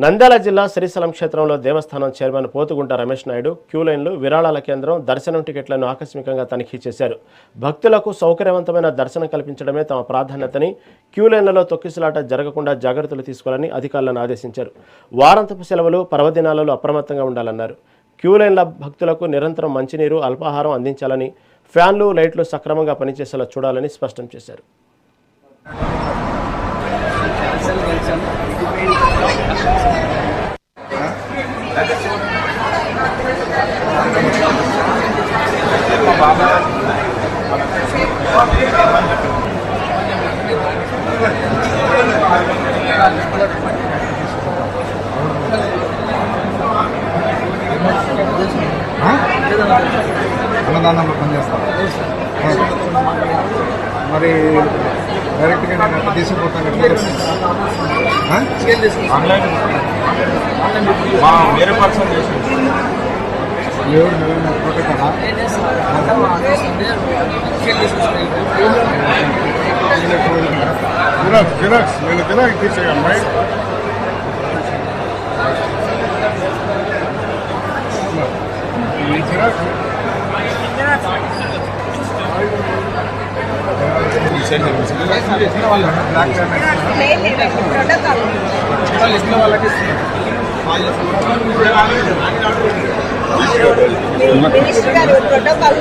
నంద్యాల జిల్లా శ్రీశైలం క్షేత్రంలో దేవస్థానం చైర్మన్ పోతుగుంట రమేష్ నాయుడు క్యూలైన్లు విరాళాల కేంద్రం దర్శనం టికెట్లను ఆకస్మికంగా తనిఖీ చేశారు. భక్తులకు సౌకర్యవంతమైన దర్శనం కల్పించడమే తమ ప్రాధాన్యతని, క్యూలైన్లలో తొక్కిసలాట జరగకుండా జాగ్రత్తలు తీసుకోవాలని అధికారులను ఆదేశించారు. వారాంతపు సెలవులు, పర్వదినాలలో అప్రమత్తంగా ఉండాలన్నారు. క్యూలైన్ల భక్తులకు నిరంతరం మంచినీరు, అల్పాహారం అందించాలని, ఫ్యాన్లు, లైట్లు సక్రమంగా పనిచేసేలా చూడాలని స్పష్టం చేశారు. అన్నదానంలో పనిచేస్తాను. మరి డైరెక్ట్గా నేను తీసుకుపోతాను. వేరే పర్సన్ చేసి జిరాక్స్ నేను జిరాక్స్ తీసేయమ్మా. జిరాక్స్ మినిస్టర్ గారు ప్రోటోకాల్